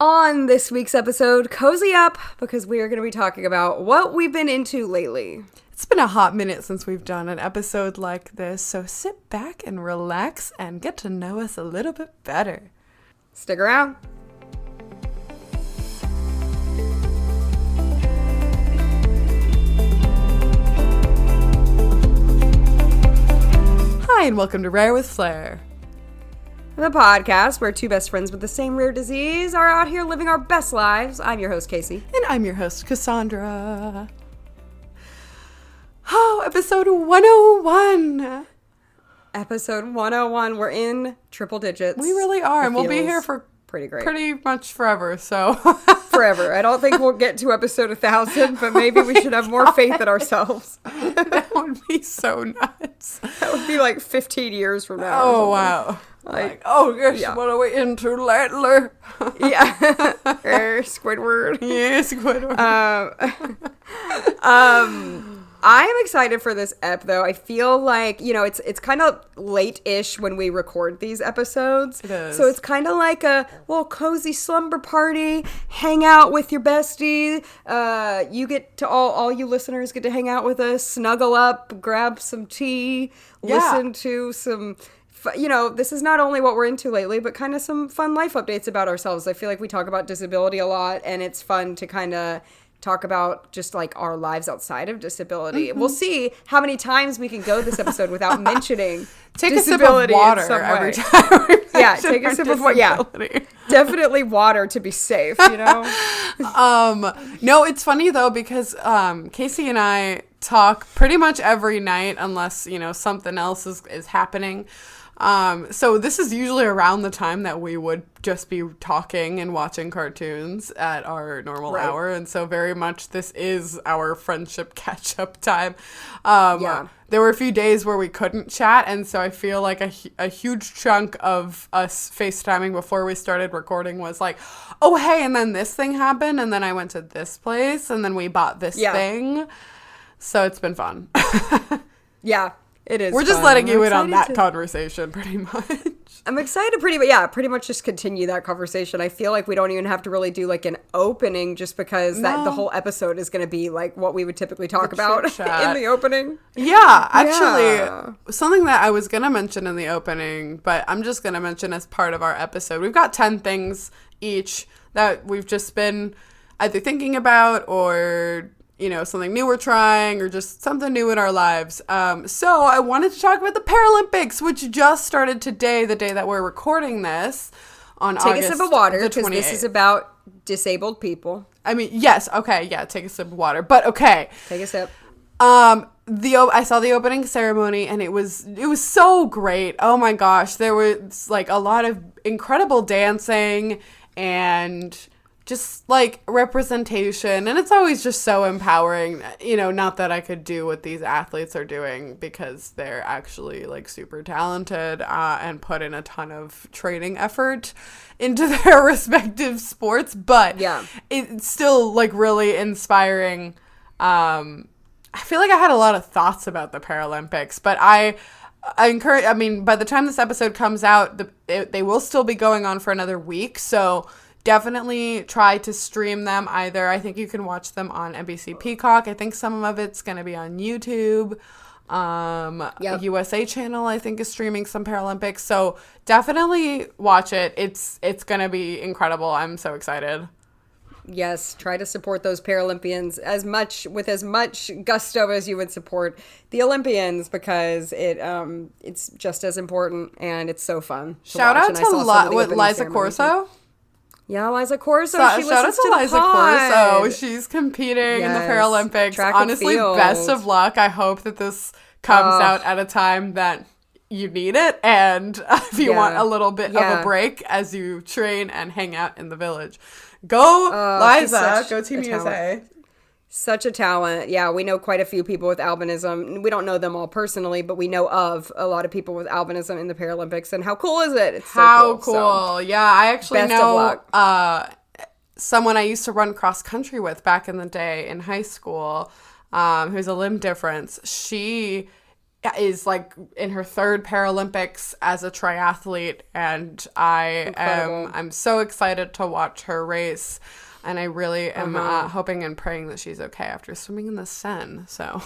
On this week's episode, cozy up, because we are going to be talking about what we've been into lately. It's been a hot minute since we've done an episode like this, so sit back and relax and get to know us a little bit better. Stick around. Hi, and welcome to Rare with Flair. The podcast where two best friends with the same rare disease are out here living our best lives. I'm your host, Casey. And I'm your host, Cassandra. Oh, episode 101. Episode 101. We're in triple digits. We really are, and we'll be here for pretty great. Pretty much forever, so. Forever. I don't think we'll get to episode 1000, but maybe we should have more faith in ourselves. That would be so nuts. That would be like 15 years from now. Oh, wow. Like, oh, gosh, yeah. What are we into lately? Yeah. Squidward. Yeah, Squidward. I'm excited for this ep, though. I feel like, it's kind of late-ish when we record these episodes. It is. So it's kind of like a little cozy slumber party, hang out with your bestie. You get to, all you listeners get to hang out with us, snuggle up, grab some tea, listen to some... this is not only what we're into lately, but kind of some fun life updates about ourselves. I feel like we talk about disability a lot, and it's fun to kind of talk about just like our lives outside of disability. Mm-hmm. We'll see how many times we can go this episode without mentioning take disability a sip of water every time. Yeah, take a sip of water. Yeah, definitely water to be safe. No, it's funny though because Casey and I talk pretty much every night unless something else is happening. So this is usually around the time that we would just be talking and watching cartoons at our normal hour. And so very much this is our friendship catch-up time. There were a few days where we couldn't chat. And so I feel like a huge chunk of us FaceTiming before we started recording was like, oh, hey, and then this thing happened. And then I went to this place and then we bought this thing. So it's been fun. Yeah. It is. We're just letting you in on that conversation, pretty much. I'm excited to pretty much just continue that conversation. I feel like we don't even have to really do like an opening just because the whole episode is going to be like what we would typically talk about in the opening. Yeah, actually, something that I was going to mention in the opening, but I'm just going to mention as part of our episode. We've got 10 things each that we've just been either thinking about or... something new we're trying or just something new in our lives. So I wanted to talk about the Paralympics, which just started today, the day that we're recording this on August 28th. Take a sip of water because this is about disabled people. I mean, yes. Okay. Yeah. Take a sip of water, but okay. Take a sip. I saw the opening ceremony and it was so great. Oh my gosh. There was like a lot of incredible dancing and just like representation, and it's always just so empowering, not that I could do what these athletes are doing because they're actually like super talented and put in a ton of training effort into their respective sports, but it's still like really inspiring. I feel like I had a lot of thoughts about the Paralympics, but I encourage, by the time this episode comes out, they will still be going on for another week, so definitely try to stream them either. I think you can watch them on NBC Peacock. I think some of it's going to be on YouTube. USA Channel, I think, is streaming some Paralympics. So definitely watch it. It's going to be incredible. I'm so excited. Yes, try to support those Paralympians with as much gusto as you would support the Olympians because it's just as important and it's so fun. Shout out to Liza Corso. Yeah, Liza Corso. Shout out to Liza Corso. She's competing in the Paralympics. Honestly, best of luck. I hope that this comes out at a time that you need it. And if you want a little bit of a break as you train and hang out in the village. Go, Liza. Go Team USA. Such a talent. Yeah, we know quite a few people with albinism. We don't know them all personally, but we know of a lot of people with albinism in the Paralympics. And how cool is it? It's so cool. So, yeah, I actually know someone I used to run cross country with back in the day in high school who's a limb difference. She is like in her third Paralympics as a triathlete, and I'm so excited to watch her race, and I really am hoping and praying that she's okay after swimming in the Seine. So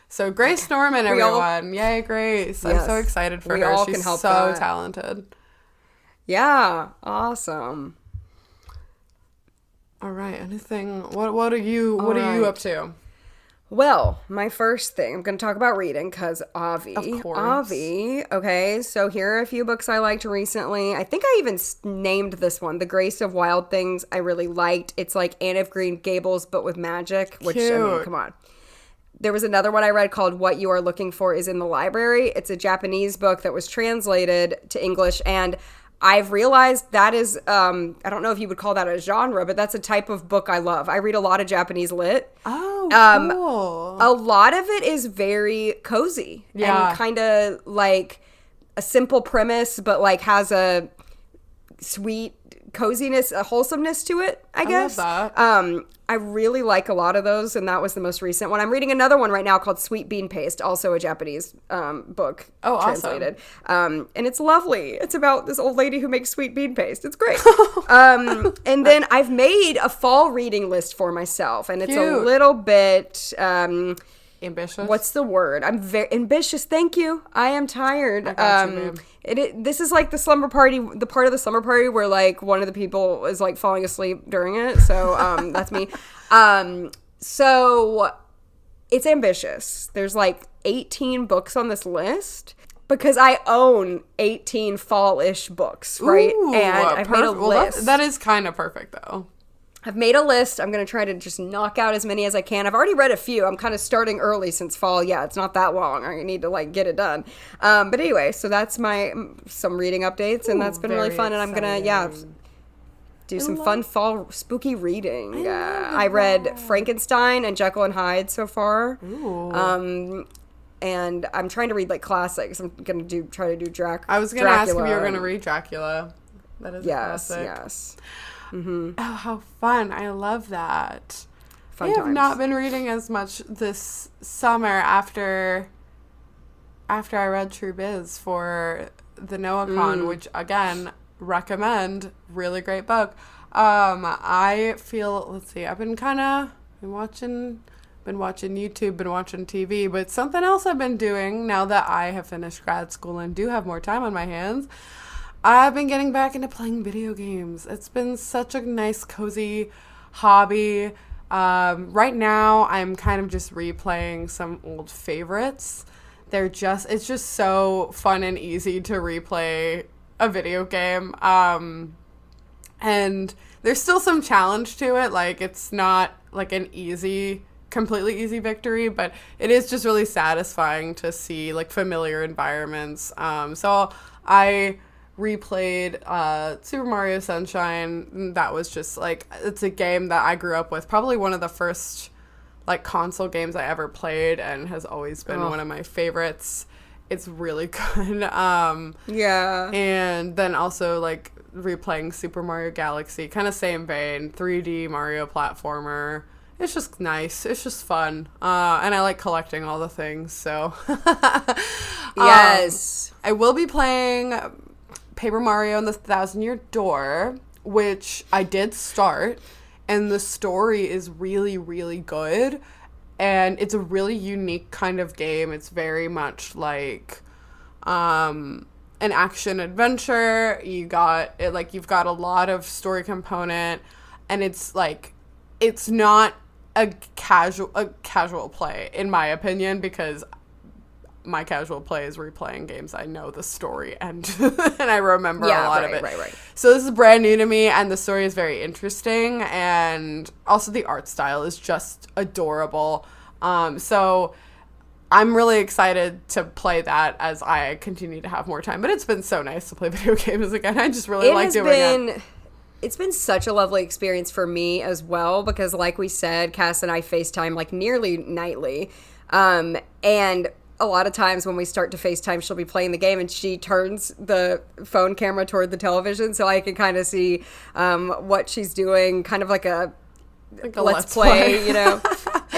so Grace Norman, everyone. Yay, Grace. Yes. I'm so excited for her. She's so talented. Yeah, awesome. All right, anything, what are you up to? Well, my first thing, I'm going to talk about reading because Avi. Of course. Avi, okay, so here are a few books I liked recently. I think I even named this one, The Grace of Wild Things. I really liked. It's like Anne of Green Gables, but with magic, which, Cute. I mean, come on. There was another one I read called What You Are Looking For Is in the Library. It's a Japanese book that was translated to English, and I've realized that is, I don't know if you would call that a genre, but that's a type of book I love. I read a lot of Japanese lit. Oh, cool. A lot of it is very cozy and kind of like a simple premise, but like has a sweet coziness, a wholesomeness to it, I guess. Love that. I really like a lot of those, and that was the most recent one. I'm reading another one right now called Sweet Bean Paste, also a Japanese book translated. Awesome. And it's lovely. It's about this old lady who makes sweet bean paste. It's great. And then I've made a fall reading list for myself, and it's a little bit... ambitious? What's the word? I'm very ambitious. Thank you. I am tired. I got you, babe. This is like the slumber party, the part of the slumber party where like one of the people is like falling asleep during it. So that's me. So it's ambitious. There's like 18 books on this list because I own 18 fall-ish books, right? Ooh, and I've made a list. That is kind of perfect though. I've made a list. I'm going to try to just knock out as many as I can. I've already read a few. I'm kind of starting early since fall. Yeah, it's not that long. I need to like get it done. But anyway, so that's some reading updates, and that's been really fun. And I'm going to, do some fun fall spooky reading. I read Frankenstein and Jekyll and Hyde so far. Ooh. And I'm trying to read like classics. I'm going to try to do Dracula. I was going to ask if you were going to read Dracula. That is a classic. Yes. Mm-hmm. Oh, how fun. I love that. Fun I have times. not been reading as much this summer after I read True Biz for the NoahCon, which, again, recommend. Really great book. I feel, let's see, I've been watching YouTube, been watching TV, but something else I've been doing now that I have finished grad school and do have more time on my hands, I've been getting back into playing video games. It's been such a nice, cozy hobby. Right now, I'm kind of just replaying some old favorites. It's just so fun and easy to replay a video game. And there's still some challenge to it. Like, it's not like an completely easy victory, but it is just really satisfying to see like familiar environments. So I replayed Super Mario Sunshine. That was just like, it's a game that I grew up with, probably one of the first like console games I ever played, and has always been one of my favorites. It's really good. And then also like replaying Super Mario Galaxy, kind of same vein, 3D Mario platformer. It's just nice. It's just fun. And I like collecting all the things, so. Yes. I will be playing Paper Mario and the Thousand Year Door, which I did start, and the story is really, really good, and it's a really unique kind of game. It's very much like an action adventure. You've got a lot of story component, and it's like, it's not a casual play, in my opinion, because my casual play is replaying games I know the story and and I remember a lot of it. Right. So this is brand new to me, and the story is very interesting, and also the art style is just adorable. So I'm really excited to play that as I continue to have more time. But it's been so nice to play video games again. I just really like doing it. It's been such a lovely experience for me as well, because like we said, Cass and I FaceTime like nearly nightly. And a lot of times when we start to FaceTime, she'll be playing the game and she turns the phone camera toward the television so I can kind of see what she's doing, kind of like a let's play, you know.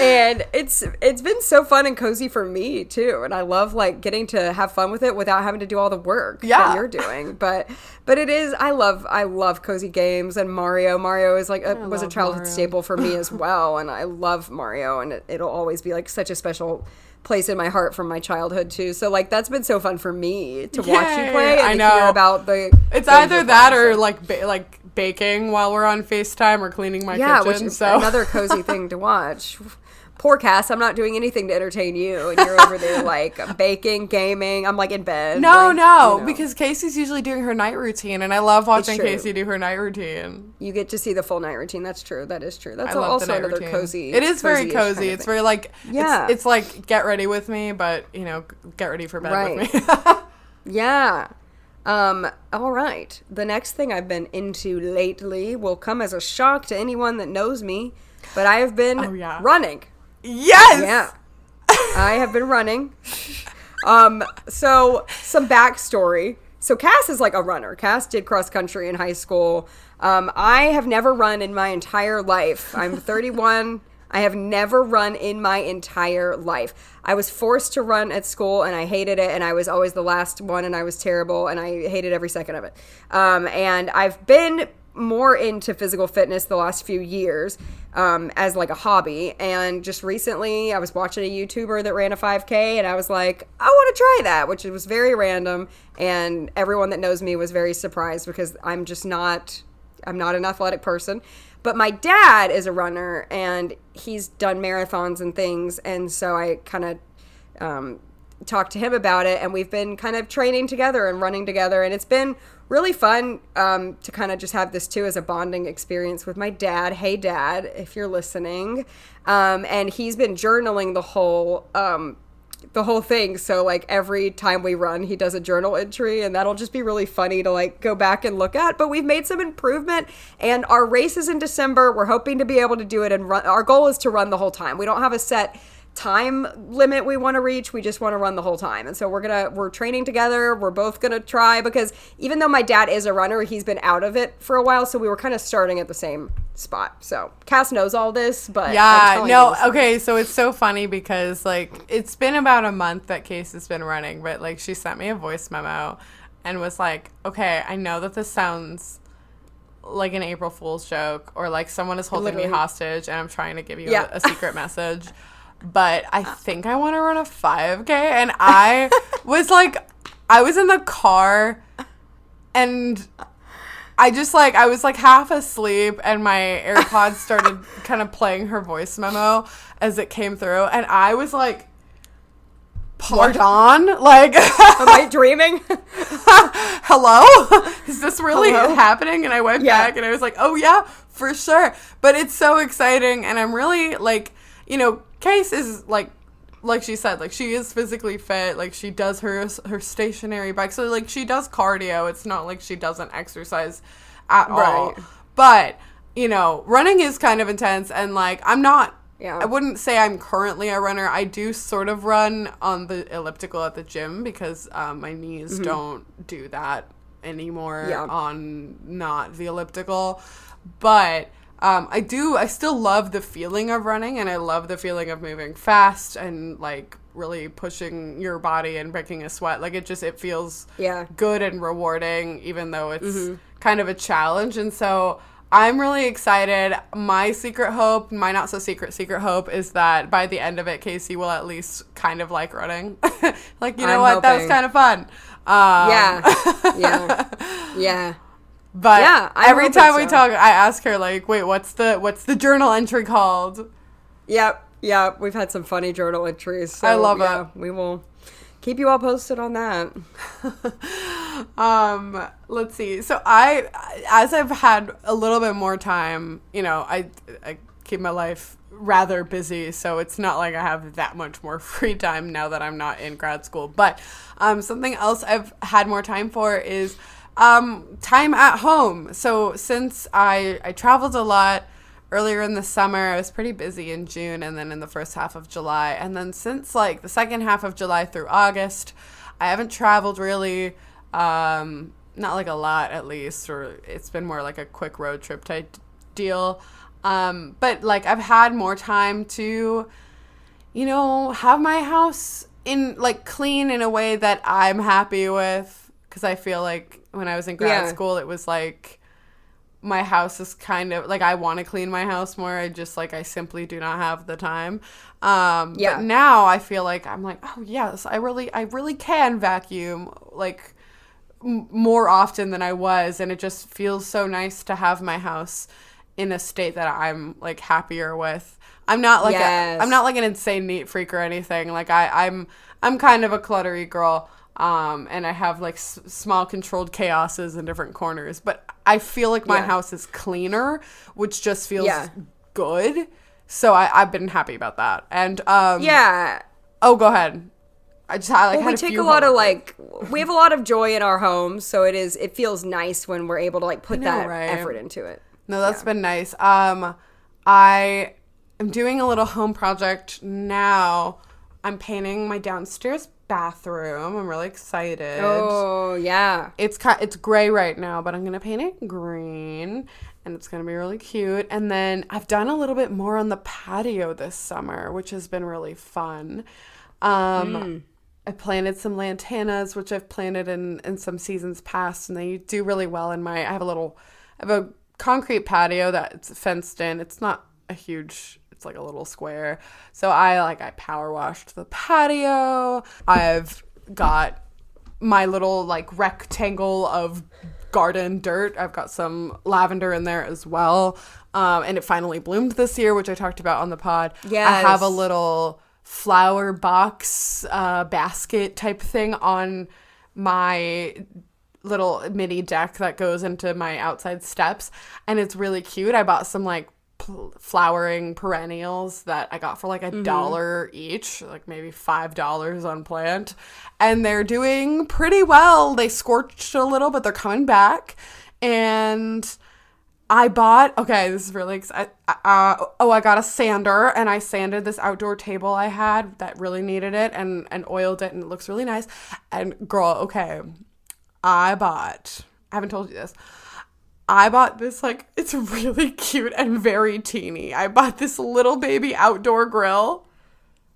And it's been so fun and cozy for me too, and I love like getting to have fun with it without having to do all the work that you're doing. But it is I love cozy games, and Mario is like was a childhood staple for me as well, and I love Mario, and it'll always be like such a special place in my heart from my childhood too. So like that's been so fun for me to watch you play and to hear about the. It's either that or like baking while we're on FaceTime or cleaning my kitchen. Which is another cozy thing to watch. Poor Cass, I'm not doing anything to entertain you, and you're over there like baking, gaming. I'm like in bed. No, because Casey's usually doing her night routine, and I love watching Casey do her night routine. You get to see the full night routine. That's true. That is true. That's also another routine. Cozy. It is very cozy. Kind of it's very like it's like get ready with me, but get ready for bed with me. Yeah. All right. The next thing I've been into lately will come as a shock to anyone that knows me, but I have been running. Yes! Yeah. I have been running. So some backstory. So Cass is like a runner. Cass did cross country in high school. I have never run in my entire life. I'm 31. I have never run in my entire life. I was forced to run at school, and I hated it, and I was always the last one, and I was terrible, and I hated every second of it. And I've been more into physical fitness the last few years as like a hobby, and just recently I was watching a YouTuber that ran a 5K, and I was like, I want to try that, which was very random, and everyone that knows me was very surprised because I'm not an athletic person. But my dad is a runner, and he's done marathons and things, and so I kind of talked to him about it, and we've been kind of training together and running together, and it's been really fun to kind of just have this too as a bonding experience with my dad. Hey, Dad, if you're listening. And he's been journaling the whole thing. So like every time we run, he does a journal entry, and that'll just be really funny to like go back and look at. But we've made some improvement, and our race is in December. We're hoping to be able to do it and run. Our goal is to run the whole time. We don't have a set time limit we want to reach. We just want to run the whole time. And so we're training together. We're both going to try, because even though my dad is a runner, he's been out of it for a while. So we were kind of starting at the same spot. So Cass knows all this, but okay. So it's so funny because like it's been about a month that Case has been running, but like she sent me a voice memo and was like, okay, I know that this sounds like an April Fool's joke, or like someone is holding me hostage and I'm trying to give you a secret message. But I think I want to run a 5K. And I was in the car, and I was like half asleep, and my AirPods started kind of playing her voice memo as it came through. And I was like, pardon? Like, am I dreaming? Hello? Is this really happening? And I went back and I was like, oh yeah, for sure. But it's so exciting. And I'm really like, Case is like she said, like she is physically fit, like she does her stationary bike, so like she does cardio. It's not like she doesn't exercise at all. But running is kind of intense, and like I wouldn't say I'm currently a runner. I do sort of run on the elliptical at the gym because my knees don't do that anymore on not the elliptical, but I still love the feeling of running, and I love the feeling of moving fast and like really pushing your body and breaking a sweat. Like it feels good and rewarding, even though it's kind of a challenge. And so I'm really excited. My not so secret hope is that by the end of it, Casey will at least kind of like running. Like, you know what? That was kind of fun. Yeah. But every time we talk, I ask her like, "Wait, what's the journal entry called?" Yep. We've had some funny journal entries. So, I love it. We will keep you all posted on that. Let's see. So as I've had a little bit more time, I keep my life rather busy, so it's not like I have that much more free time now that I'm not in grad school. But something else I've had more time for is time at home. So since I traveled a lot earlier in the summer, I was pretty busy in June and then in the first half of July. And then since like the second half of July through August, I haven't traveled really, not like a lot at least, or it's been more like a quick road trip type deal. But like I've had more time to, you know, have my house in like clean in a way that I'm happy with, because I feel like when I was in grad school, it was like my house is kind of like I want to clean my house more. I simply do not have the time. But now I feel like I'm like, oh yes, I really can vacuum like more often than I was, and it just feels so nice to have my house in a state that I'm like happier with. I'm not like I'm not like an insane neat freak or anything. Like I'm kind of a cluttery girl. And I have like small controlled chaoses in different corners, but I feel like my house is cleaner, which just feels good. So I've been happy about that. And oh, go ahead. I just we take a lot of like we have a lot of joy in our homes, so it feels nice when we're able to like put that effort into it. No, that's been nice. I am doing a little home project now. I'm painting my downstairs bathroom. I'm really excited. Oh, yeah. It's gray right now, but I'm going to paint it green, and it's going to be really cute. And then I've done a little bit more on the patio this summer, which has been really fun. I planted some lantanas, which I've planted in some seasons past, and they do really well in I have a concrete patio that's fenced in. It's not a huge, it's like a little square. So I power washed the patio. I've got my little like rectangle of garden dirt. I've got some lavender in there as well. And it finally bloomed this year, which I talked about on the pod. Yes. I have a little flower box basket type thing on my little mini deck that goes into my outside steps, and it's really cute. I bought some like flowering perennials that I got for like $1 each, like maybe $5 on plant, and they're doing pretty well. They scorched a little, but they're coming back. And I bought, this is really exciting. I got a sander, and I sanded this outdoor table I had that really needed it, and oiled it, and it looks really nice. And girl, I haven't told you this. I bought this, like, it's really cute and very teeny. I bought this little baby outdoor grill.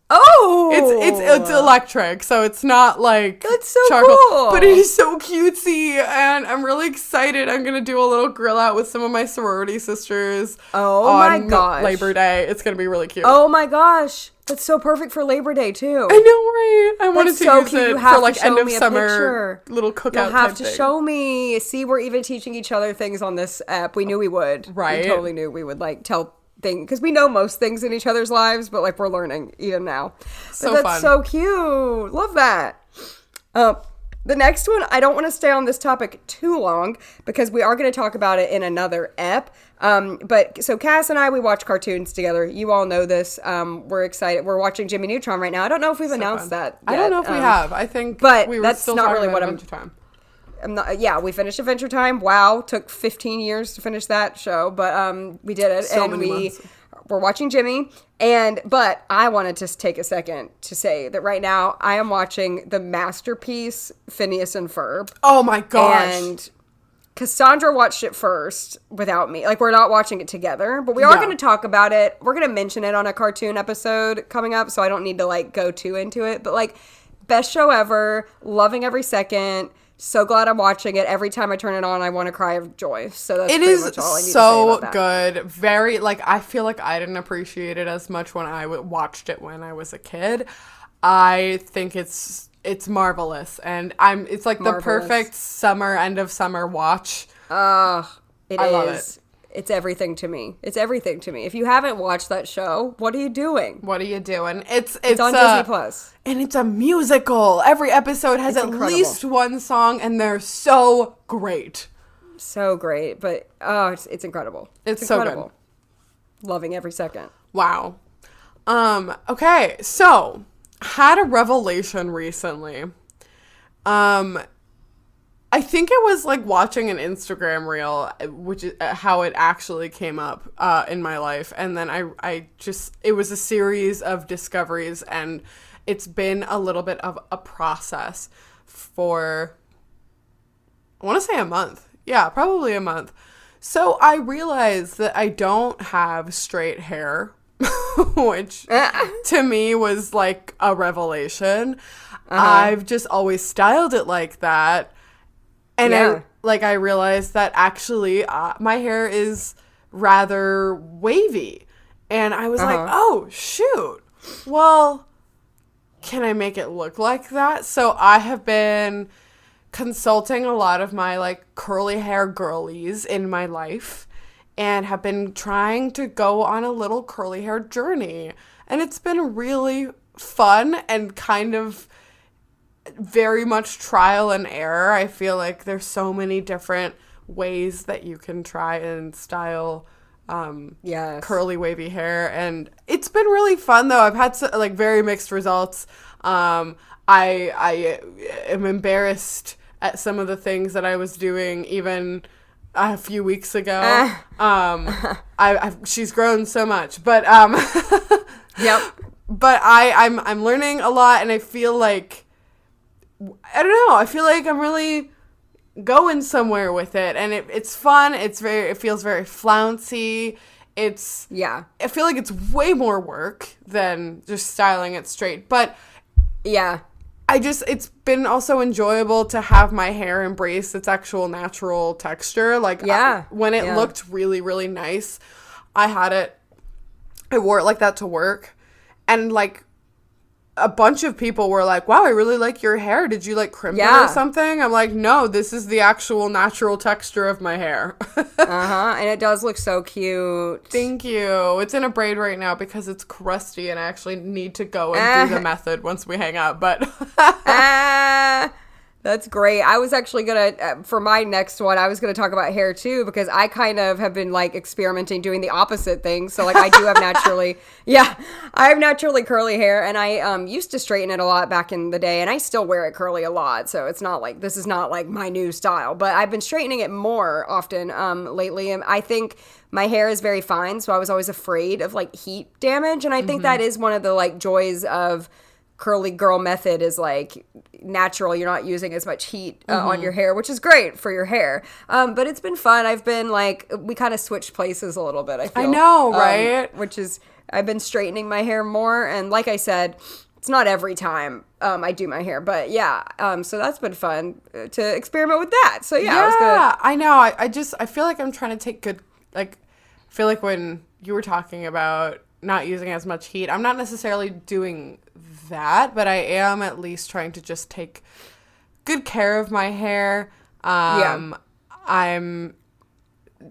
Oh! It's electric, so it's not like that's so charcoal, cool. but it is so cutesy, and I'm really excited. I'm gonna do a little grill out with some of my sorority sisters. Oh my gosh! Labor Day, it's gonna be really cute. Oh my gosh, that's so perfect for Labor Day too. I know, right? I wanted to use it for like end of summer picture. Little cookout. You have to show me. See, we're even teaching each other things on this app. We knew we would. Right? We totally knew we would like tell. Because we know most things in each other's lives, but like we're learning even now. So that's fun. So cute. Love that. The next one, I don't want to stay on this topic too long because we are going to talk about it in another ep. But so Cass and I, we watch cartoons together. You all know this. We're excited. We're watching Jimmy Neutron right now. I don't know if we've announced that yet. I don't know if we have. I think, but we were that's still not talking really about what Adventure Time. We finished Adventure Time. Wow, took 15 years to finish that show, but we did it, and we're watching Jimmy. But I wanted to take a second to say that right now I am watching the masterpiece Phineas and Ferb. Oh my gosh! And Cassandra watched it first without me. Like, we're not watching it together, but we are going to talk about it. We're going to mention it on a cartoon episode coming up, so I don't need to like go too into it. But like, best show ever, loving every second. So glad I'm watching it. Every time I turn it on, I want to cry of joy. So that's pretty much all I need to say about that. Good. Very, like, I feel like I didn't appreciate it as much when I watched it when I was a kid. I think it's marvelous, and it's like marvelous. The perfect end of summer watch. I love it. It's everything to me. It's everything to me. If you haven't watched that show, what are you doing? It's on Disney Plus. And it's a musical. Every episode has at least one song, and they're so great. So great. But, it's incredible. It's incredible. So good. Loving every second. Wow. Okay, so, had a revelation recently. I think it was like watching an Instagram reel, which is how it actually came up in my life. And then it was a series of discoveries, and it's been a little bit of a process for, I want to say a month. Yeah, probably a month. So I realized that I don't have straight hair, which to me was like a revelation. I've just always styled it like that. And Yeah. I realized that actually my hair is rather wavy. And I was like, oh, shoot. Well, can I make it look like that? So I have been consulting a lot of my like curly hair girlies in my life and have been trying to go on a little curly hair journey. And it's been really fun and kind of very much trial and error. I feel like there's so many different ways that you can try and style Yes. curly wavy hair, and it's been really fun though. I've had like very mixed results. I am embarrassed at some of the things that I was doing even a few weeks ago. She's grown so much, but Yep. but I'm learning a lot, and I feel like I don't know. I feel like I'm really going somewhere with it, and it's fun. It feels very flouncy. Yeah. I feel like it's way more work than just styling it straight, but Yeah. it's been also enjoyable to have my hair embrace its actual natural texture. Like, Yeah. when it Yeah. looked really, really nice, I wore it like that to work. And, like, a bunch of people were like, wow, I really like your hair. Did you, like, crimp it Yeah. or something? I'm like, no, this is the actual natural texture of my hair. And it does look so cute. Thank you. It's in a braid right now because it's crusty and I actually need to go and do the method once we hang out. But Ah, that's great. I was actually gonna for my next one, I was gonna talk about hair too, because I kind of have been like experimenting doing the opposite thing. So like I do have naturally, yeah, I have naturally curly hair, and I used to straighten it a lot back in the day, and I still wear it curly a lot. So it's not like this is not like my new style, but I've been straightening it more often lately, and I think my hair is very fine, so I was always afraid of like heat damage, and I think that is one of the like joys of curly girl method is like natural. You're not using as much heat on your hair, which is great for your hair. But it's been fun. I've been like, we kind of switched places a little bit, I feel. I know, right? Which is, I've been straightening my hair more. And like I said, it's not every time I do my hair, but yeah. So that's been fun to experiment with that. So yeah, I was gonna. I know. I feel like I'm trying to take good, like, I feel like when you were talking about not using as much heat, I'm not necessarily doing that, but I am at least trying to just take good care of my hair. I'm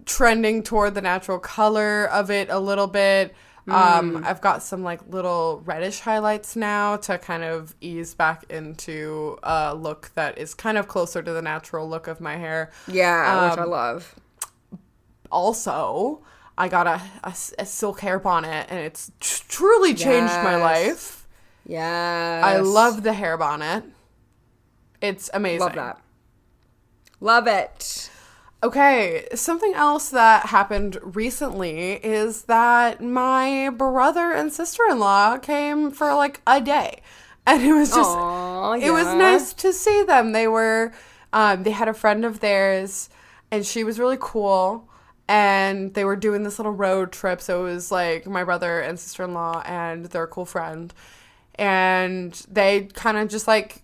trending toward the natural color of it a little bit. I've got some like little reddish highlights now to kind of ease back into a look that is kind of closer to the natural look of my hair. Yeah, which I love. Also, I got a silk hair bonnet, and it's truly changed my life. Yes. I love the hair bonnet. It's amazing. Love that. Love it. Okay, something else that happened recently is that my brother and sister-in-law came for like a day. And it was just, it was nice to see them. They were, they had a friend of theirs, and she was really cool. And they were doing this little road trip. So it was like my brother and sister-in-law and their cool friend. And they kind of just like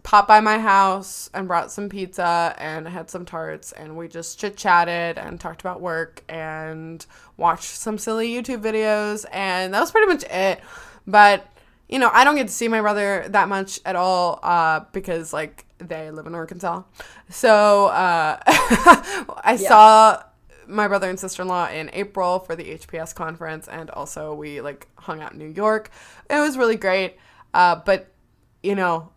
popped by my house and brought some pizza and had some tarts. And we just chit-chatted and talked about work and watched some silly YouTube videos. And that was pretty much it. But, you know, I don't get to see my brother that much at all because, like, they live in Arkansas. So I saw my brother and sister-in-law in April for the HPS conference, and also we like hung out in New York. It was really great. But you know,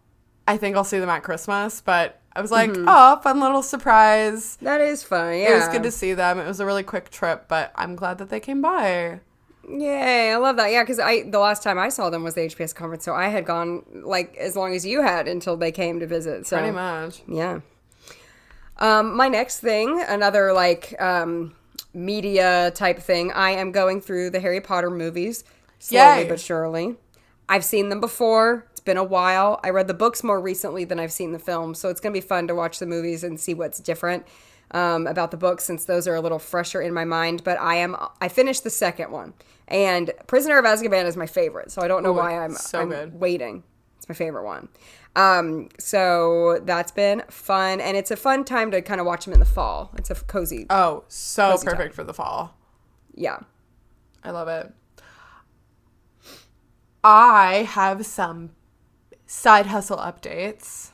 I think I'll see them at Christmas, but I was like, oh, fun little surprise. That is fun. Yeah. It was good to see them. It was a really quick trip, but I'm glad that they came by. Yay, I love that. Yeah, because the last time I saw them was the HPS conference, so I had gone like as long as you had until they came to visit. So Pretty much. yeah. My next thing, another like media type thing, I am going through the Harry Potter movies slowly Yay. but surely. I've seen them before. It's been a while. I read the books more recently than I've seen the films, so it's going to be fun to watch the movies and see what's different. about the book, since those are a little fresher in my mind. But I finished the second one, and Prisoner of Azkaban is my favorite. So I don't know why I'm waiting. It's my favorite one. So that's been fun, and it's a fun time to kind of watch them in the fall. It's a cozy. Oh, so cozy perfect time for the fall. Yeah. I love it. I have some side hustle updates.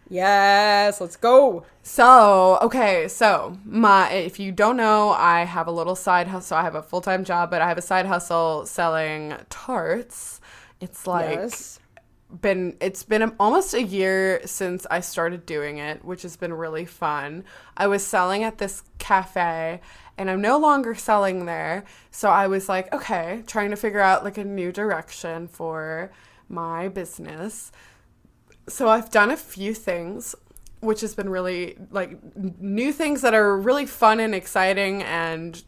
Yes, let's go. So, okay, so if you don't know, I have a little side hustle. I have a full-time job, but I have a side hustle selling tarts. It's like it's been almost a year since I started doing it, which has been really fun. I was selling at this cafe, and I'm no longer selling there. So I was like, okay, trying to figure out like a new direction for my business. So I've done a few things, which has been really like new things that are really fun and exciting, and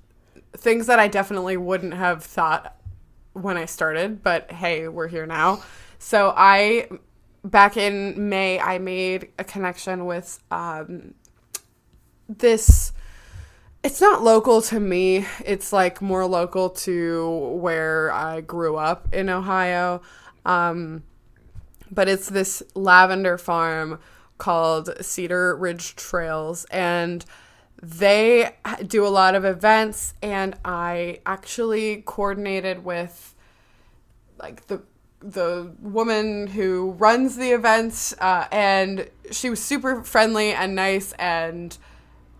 things that I definitely wouldn't have thought when I started, but hey, we're here now. So back in May, I made a connection with this. It's not local to me. It's like more local to where I grew up in Ohio. But it's this lavender farm called Cedar Ridge Trails, and they do a lot of events, and I actually coordinated with like the woman who runs the events, and she was super friendly and nice, and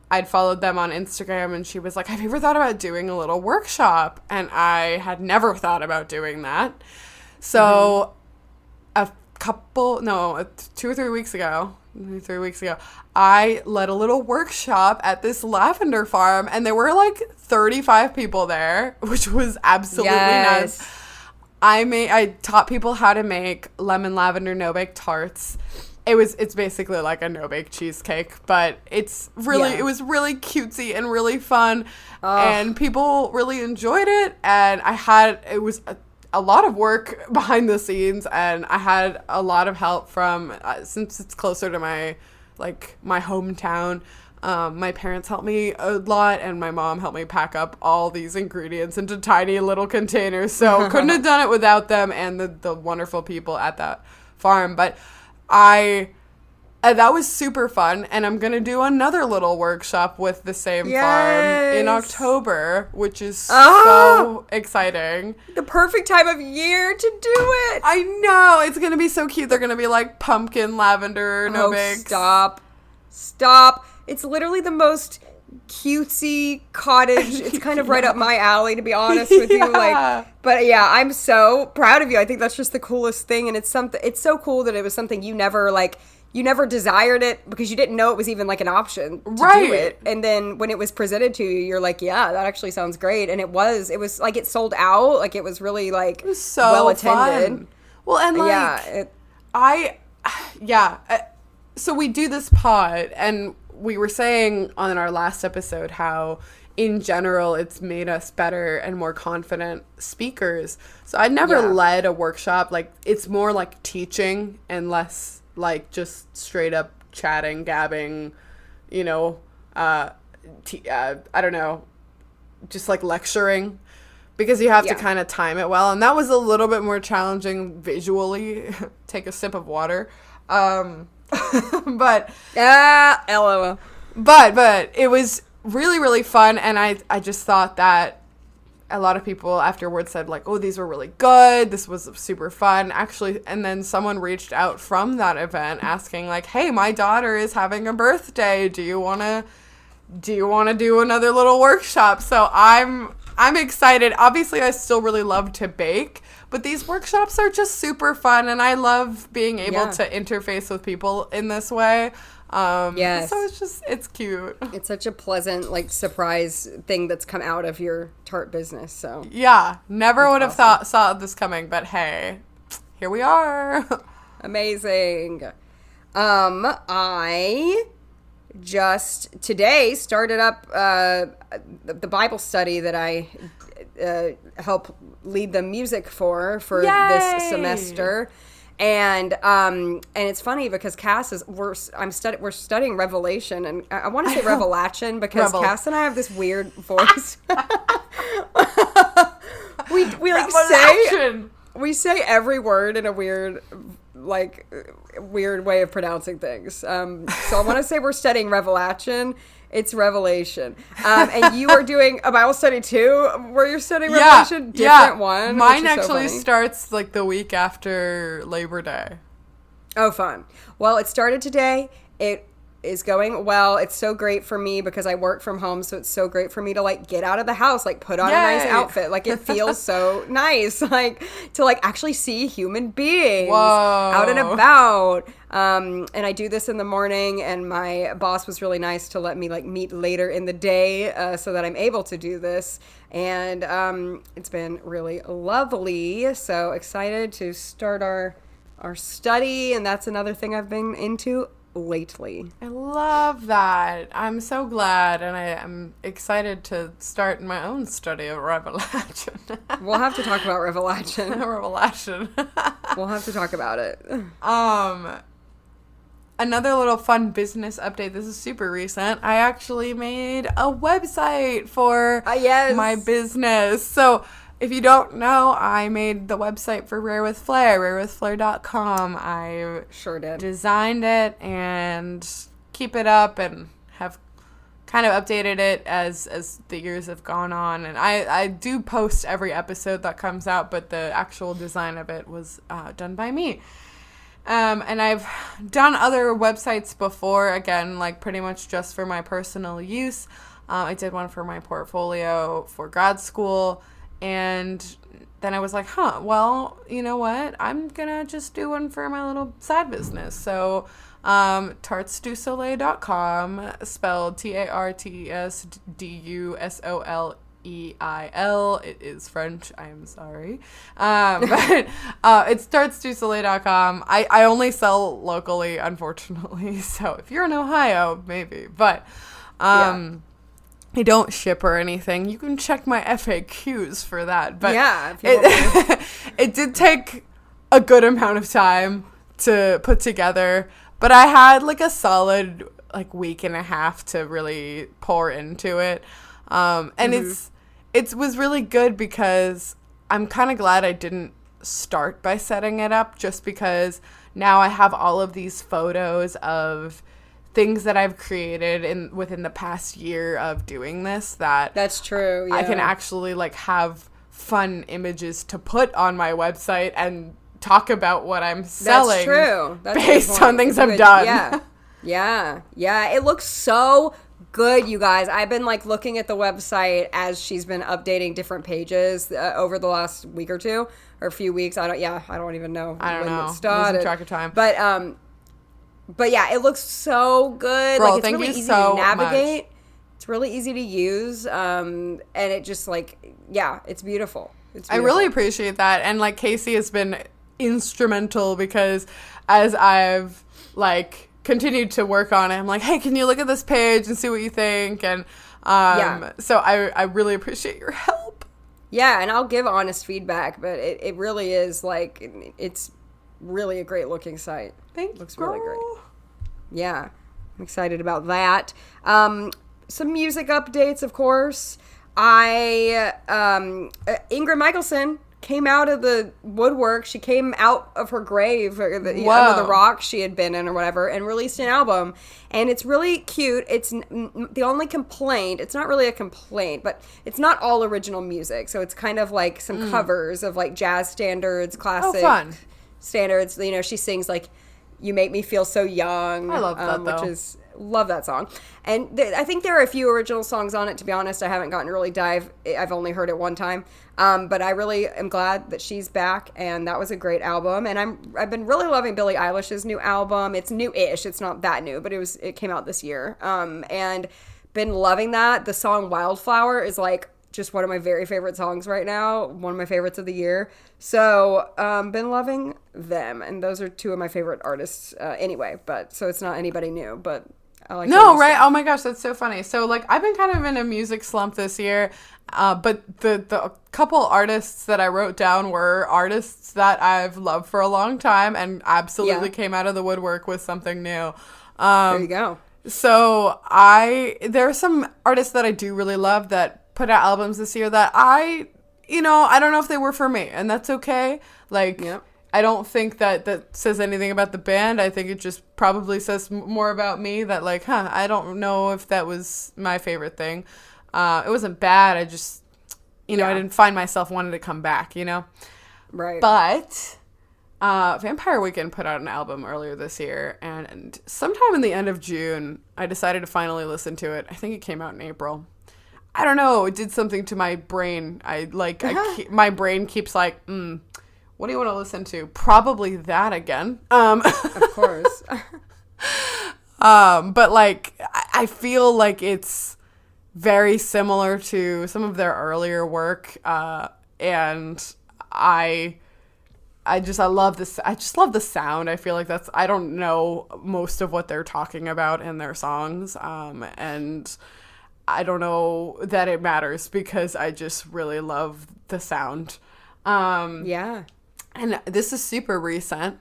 I'd followed them on Instagram, and she was like, have you ever thought about doing a little workshop? And I had never thought about doing that. So 2 or 3 weeks ago, I led a little workshop at this lavender farm, and there were like 35 people there, which was absolutely nuts. I taught people how to make lemon lavender no-bake tarts. It's basically like a no-bake cheesecake, but it was really cutesy and really fun, and people really enjoyed it, and it was a lot of work behind the scenes, and I had a lot of help from, since it's closer to my hometown, my parents helped me a lot, and my mom helped me pack up all these ingredients into tiny little containers, so couldn't have done it without them and the wonderful people at that farm. But that was super fun, and I'm going to do another little workshop with the same farm in October, which is so exciting. The perfect time of year to do it. I know. It's going to be so cute. They're going to be like pumpkin, lavender, no-bakes. Stop. It's literally the most cutesy cottage. It's kind of right up my alley, to be honest with you. But yeah, I'm so proud of you. I think that's just the coolest thing, and it's so cool that it was something you never desired it because you didn't know it was even like an option to do it. And then when it was presented to you, you're like, yeah, that actually sounds great. And it was like it sold out. Like it was really like it was so well attended. Fun. Well, and like, so we do this pod, and we were saying on our last episode how in general it's made us better and more confident speakers. So I never led a workshop. Like it's more like teaching and less like just straight up chatting, gabbing, I don't know, just like lecturing, because you have to kind of time it well. And that was a little bit more challenging visually. Take a sip of water. But LOL. But it was really, really fun, and I just thought that a lot of people afterwards said like, oh, these were really good, this was super fun actually. And then someone reached out from that event asking like, hey, my daughter is having a birthday, do you want to do another little workshop? So I'm excited. Obviously I still really love to bake, but these workshops are just super fun, and I love being able to interface with people in this way. Yes. So it's cute. It's such a pleasant, like, surprise thing that's come out of your tart business, so. Yeah. Never would have saw this coming, but hey, here we are. Amazing. I just today started up the Bible study that I help lead the music for Yay! this semester. And it's funny because we're studying Revelation, and I want to say Revelation because Cass and I have this weird voice. we like say every word in a weird way of pronouncing things. So I want to say we're studying Revelation. It's Revelation. And you are doing a Bible study too, where you're studying Revelation? Different one. Mine actually starts like the week after Labor Day. Oh, fun. Well, it started today. It is going well. It's so great for me because I work from home, so it's so great for me to like get out of the house, like put on a nice outfit. Like it feels so nice, like to like actually see human beings out and about. And I do this in the morning, and my boss was really nice to let me like meet later in the day so that I'm able to do this. And it's been really lovely. So excited to start our study, and that's another thing I've been into lately. I love that. I'm so glad, and I'm excited to start my own study of Revelation. We'll have to talk about Revelation. Revelation. We'll have to talk about it. Another little fun business update. This is super recent. I actually made a website for my business. So if you don't know, I made the website for Rare with Flair, rarewithflair.com. I sure did. Designed it and keep it up and have kind of updated it as the years have gone on. And I do post every episode that comes out, but the actual design of it was done by me. And I've done other websites before, again, like pretty much just for my personal use. I did one for my portfolio for grad school. And then I was like, well, you know what? I'm going to just do one for my little side business. So tartsdusoleil.com, spelled TARTESDUSOLEIL. It is French. I am sorry. But it's tartsdusoleil.com. I only sell locally, unfortunately. So if you're in Ohio, maybe. But I don't ship or anything. You can check my FAQs for that. But it did take a good amount of time to put together. But I had like a solid like week and a half to really pour into it. And it was really good because I'm kind of glad I didn't start by setting it up, just because now I have all of these photos of things that I've created within the past year of doing this that's true. Yeah. I can actually like have fun images to put on my website and talk about what I'm selling. That's true. That's based on things I've done. Yeah. It looks so good, you guys. I've been like looking at the website as she's been updating different pages over the last week or two or a few weeks. I don't even know when it started. Losing track of time. But yeah, it looks so good. Girl, like it's really easy to navigate. It's really easy to use. And it just like, it's beautiful. I really appreciate that. And like Casey has been instrumental because as I've like continued to work on it, I'm like, hey, can you look at this page and see what you think? And so I really appreciate your help. Yeah, and I'll give honest feedback, but it really is like, it's really a great looking site. Thank you. Looks really great. Yeah, I'm excited about that. Some music updates, of course. Ingrid Michaelson came out of the woodwork. She came out of her grave, under the rock she had been in or whatever, and released an album. And it's really cute. It's the only complaint. It's not really a complaint, but it's not all original music. So it's kind of like some covers of like jazz standards, classic standards. You know, she sings like "You Make Me Feel So Young." I love that though. Love that song. And I think there are a few original songs on it. To be honest, I haven't gotten to really dive. I've only heard it one time. But I really am glad that she's back, and that was a great album. And I've been really loving Billie Eilish's new album. It's new-ish. It's not that new, but it came out this year. And been loving that. The song Wildflower is like just one of my very favorite songs right now. One of my favorites of the year. So, been loving them. And those are two of my favorite artists anyway. So it's not anybody new, but I like No, indie right? stuff. Oh my gosh, that's so funny. So like I've been kind of in a music slump this year, but the couple artists that I wrote down were artists that I've loved for a long time and absolutely came out of the woodwork with something new. There you go. So there are some artists that I do really love that put out albums this year that I don't know if they were for me, and that's okay. Like, I don't think that says anything about the band. I think it just probably says more about me that, like, I don't know if that was my favorite thing. It wasn't bad. I just, I didn't find myself wanting to come back, Right. But Vampire Weekend put out an album earlier this year, and sometime in the end of June, I decided to finally listen to it. I think it came out in April. I don't know. It did something to my brain. My brain keeps like, what do you want to listen to? Probably that again. Of course. But like, I feel like it's very similar to some of their earlier work. And I love this. I just love the sound. I feel like I don't know most of what they're talking about in their songs. And I don't know that it matters because I just really love the sound. Yeah. And this is super recent.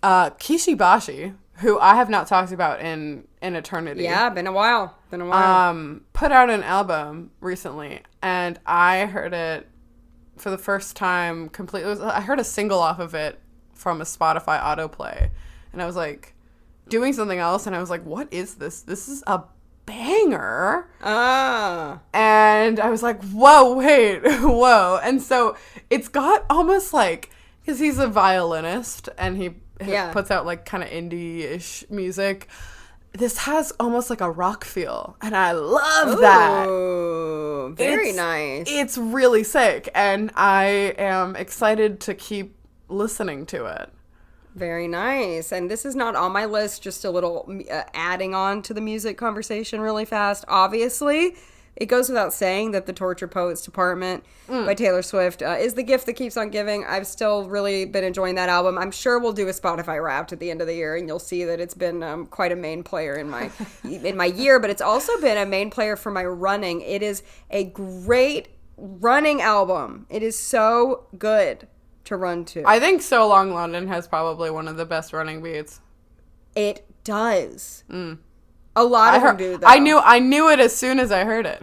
Kishibashi, who I have not talked about in eternity. Yeah, been a while. Put out an album recently, and I heard it for the first time completely. I heard a single off of it from a Spotify autoplay, and I was like doing something else, and I was like, what is this? This is a banger. And I was like, whoa, wait, whoa. And so it's got almost like, because he's a violinist and he puts out like kind of indie-ish music, this has almost like a rock feel, and I love that. Oh, very nice. It's really sick, and I am excited to keep listening to it. Very nice. And this is not on my list, just a little adding on to the music conversation really fast. Obviously, it goes without saying that the Torture Poets Department by Taylor Swift is the gift that keeps on giving. I've still really been enjoying that album. I'm sure we'll do a Spotify Wrapped at the end of the year, and you'll see that it's been quite a main player in my year, but it's also been a main player for my running. It is a great running album. It is so good to run to. I think So Long London has probably one of the best running beats. It does. A lot of them do, though. I knew it as soon as I heard it.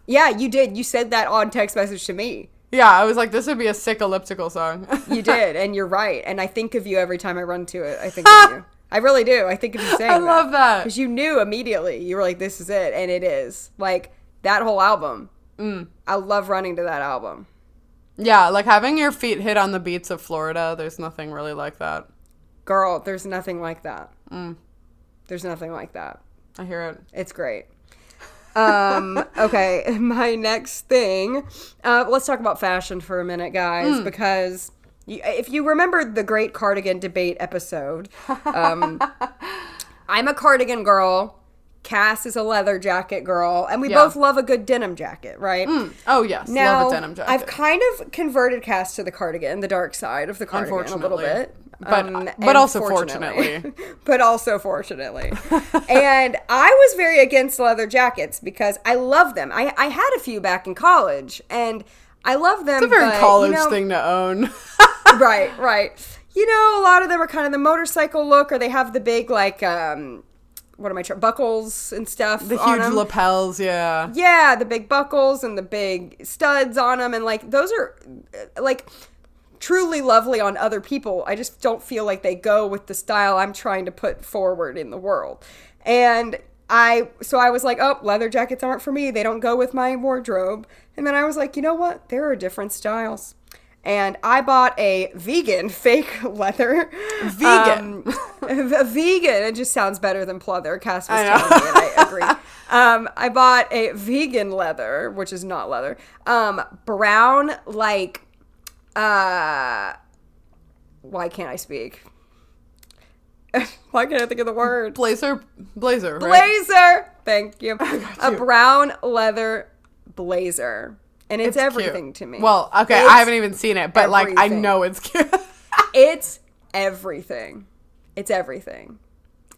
Yeah, you did. You said that on text message to me. Yeah, I was like, this would be a sick elliptical song. You did, and you're right. And I think of you every time I run to it. I think of you. I really do. I think of you saying that. I love that. Because you knew immediately. You were like, this is it. And it is. Like, that whole album. I love running to that album. Yeah, like having your feet hit on the beats of Florida, there's nothing really like that. Girl, there's nothing like that. There's nothing like that. I hear it. It's great. Okay, my next thing. Let's talk about fashion for a minute, guys, because if you remember the great cardigan debate episode, I'm a cardigan girl. Cass is a leather jacket girl, and we both love a good denim jacket, right? Oh, yes. Now, love a denim jacket. I've kind of converted Cass to the cardigan, the dark side of the cardigan a little bit. But also fortunately. But also fortunately. And I was very against leather jackets because I love them. I had a few back in college, and I love them. It's a very college thing to own. Right. A lot of them are kind of the motorcycle look, or they have the big, like, buckles and stuff. The huge lapels, yeah. Yeah, the big buckles and the big studs on them. And, like, those are, like, truly lovely on other people. I just don't feel like they go with the style I'm trying to put forward in the world. And I was like, oh, leather jackets aren't for me. They don't go with my wardrobe. And then I was like, you know what? There are different styles. And I bought a vegan fake leather. Vegan. A vegan. It just sounds better than pleather. Cass was telling me, and I agree. I bought a vegan leather, which is not leather. Brown, like, why can't I speak? Why can't I think of the word? Blazer. Right? Blazer! Thank you. A brown leather blazer. And it's everything cute to me. Well, okay, I haven't even seen it, but everything. Like I know it's cute. It's everything. It's everything.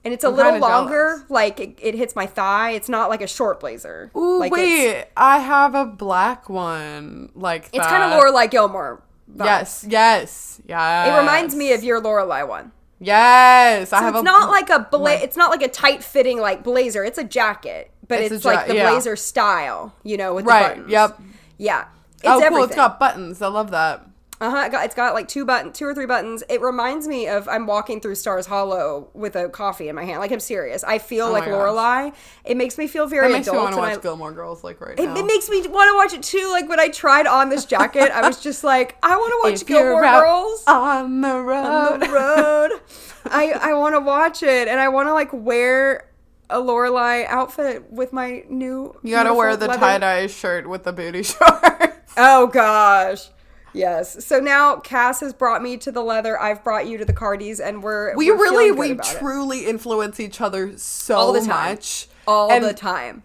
And it's a I'm little kinda longer, jealous. like it hits my thigh. It's not like a short blazer. Ooh, like wait, I have a black one like that. it's kind of Lorelai Gilmore vibes. Yes. It reminds me of your Lorelai one. Yes, So it's not like it's not like a tight fitting like blazer. It's a jacket, but it's like the blazer style, you know, with the buttons. Yep. Yeah. It's cool. everything. It's got buttons. I love that. It's got like two or three buttons. It reminds me of I'm walking through Stars Hollow with a coffee in my hand. Like, I'm serious. I feel like Lorelai. It makes me feel very adult. It makes me want to watch Gilmore Girls like right now. It makes me want to watch it too. Like, when I tried on this jacket, I was just like, I want to watch If Gilmore you're out Girls on the road. on the road. I want to watch it, and I want to like wear a Lorelai outfit with my new. You gotta wear the leather tie-dye shirt with the booty shorts. Oh gosh. Yes. So now Cass has brought me to the leather. I've brought you to the Cardis, and we truly influence each other so all the time. much. All the time.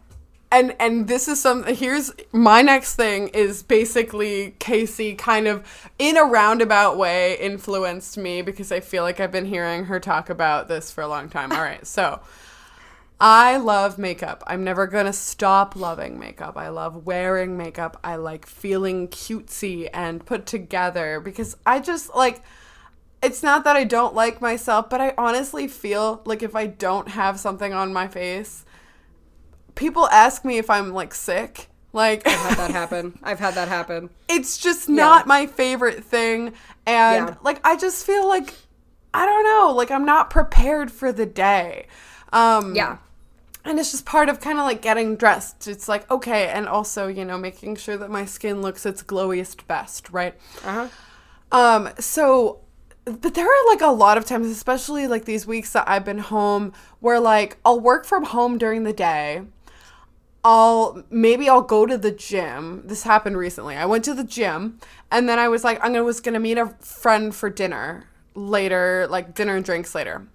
And this is here's my next thing is basically Casey kind of in a roundabout way influenced me because I feel like I've been hearing her talk about this for a long time. All right. So I love makeup. I'm never going to stop loving makeup. I love wearing makeup. I like feeling cutesy and put together because I just like, it's not that I don't like myself, but I honestly feel like if I don't have something on my face, people ask me if I'm like sick. Like, I've had that happen. It's just not my favorite thing. And like, I just feel like, I don't know, like I'm not prepared for the day. And it's just part of kind of like getting dressed. It's like, okay. And also, you know, making sure that my skin looks its glowiest best. Right. But there are like a lot of times, especially like these weeks that I've been home where like I'll work from home during the day. I'll go to the gym. This happened recently. I went to the gym and then I was like, was going to meet a friend for dinner later, like dinner and drinks later.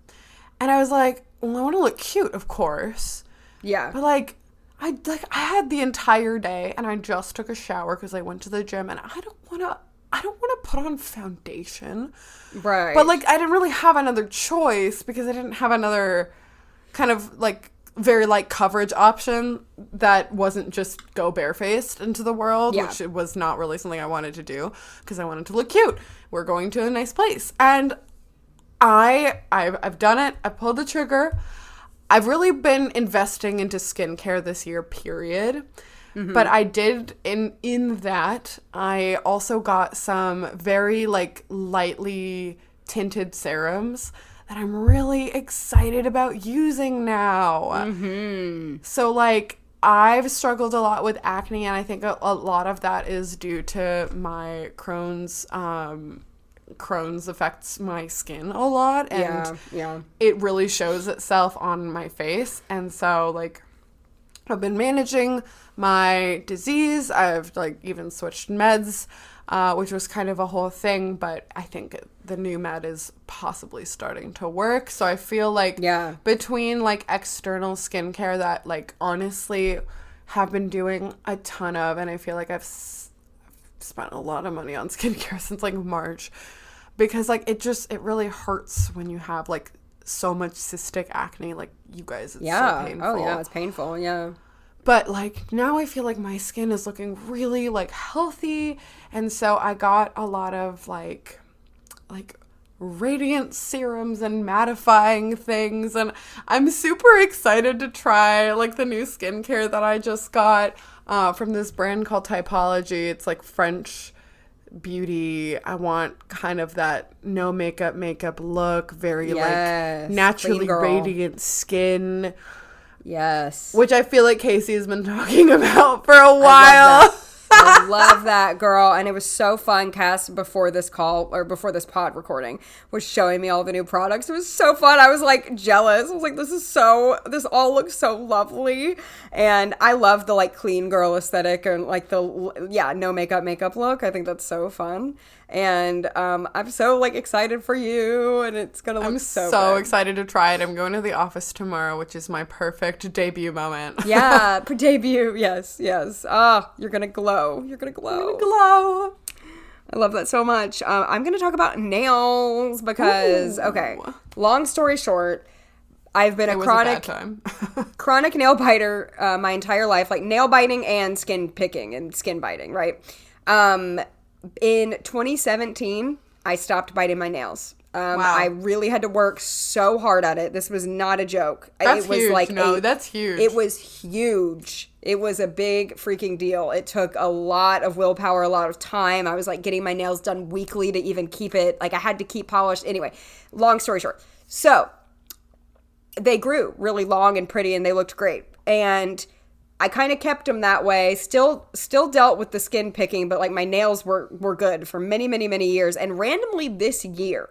And I was like, well, I want to look cute, of course. Yeah. But like I had the entire day and I just took a shower because I went to the gym and I don't want to put on foundation. Right. But like I didn't really have another choice because I didn't have another kind of like very light coverage option that wasn't just go barefaced into the world, which it was not really something I wanted to do because I wanted to look cute. We're going to a nice place. And I've done it. I pulled the trigger. I've really been investing into skincare this year, period. Mm-hmm. But I did in that I also got some very like lightly tinted serums that I'm really excited about using now. Mm-hmm. So like I've struggled a lot with acne, and I think a lot of that is due to my Crohn's. Crohn's affects my skin a lot, and it really shows itself on my face. And so like I've been managing my disease. I've like even switched meds, which was kind of a whole thing, but I think the new med is possibly starting to work. So I feel like between like external skincare that like honestly have been doing a ton of, and I feel like I've spent a lot of money on skincare since like March, because like it really hurts when you have like so much cystic acne. Like, you guys, it's so painful. Oh yeah, it's painful. Yeah. But like now I feel like my skin is looking really like healthy, and so I got a lot of like radiant serums and mattifying things, and I'm super excited to try like the new skincare that I just got from this brand called Typology. It's like French beauty. I want kind of that no makeup look, very like naturally radiant skin. Yes. Which I feel like Casey has been talking about for a while. I love that, girl. And it was so fun. Cass, before this pod recording, was showing me all the new products. It was so fun. I was like jealous. I was like, this all looks so lovely. And I love the like clean girl aesthetic and like the no makeup look. I think that's so fun. And I'm so like excited for you, and it's gonna look so good. I'm so excited to try it. I'm going to the office tomorrow, which is my perfect debut moment. Yeah, debut. Yes. You're gonna glow. You're gonna glow. I love that so much. I'm gonna talk about nails because, okay, long story short, I've been It a was chronic a bad time. chronic nail biter my entire life, like nail biting and skin picking and skin biting, right? In 2017, I stopped biting my nails. Wow. I really had to work so hard at it. This was not a joke. That's it was huge. Like That's huge. It was huge. It was a big freaking deal. It took a lot of willpower, a lot of time. I was like getting my nails done weekly to even keep it. Like I had to keep polished. Anyway, long story short. So they grew really long and pretty and they looked great. And I kind of kept them that way. Still dealt with the skin picking, but like my nails were good for many, many, many years. And randomly this year,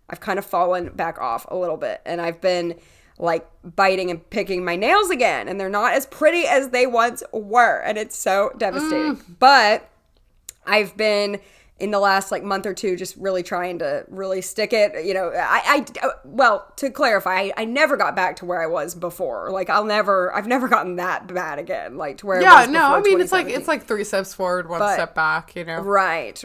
I've kind of fallen back off a little bit. And I've been like biting and picking my nails again. And they're not as pretty as they once were. And it's so devastating. But I've been in the last like month or two just really trying to really stick it. You know, well, to clarify, I never got back to where I was before. Like I've never gotten that bad again, like to where I was before. I mean it's like 3 steps forward, one step back, you know. Right.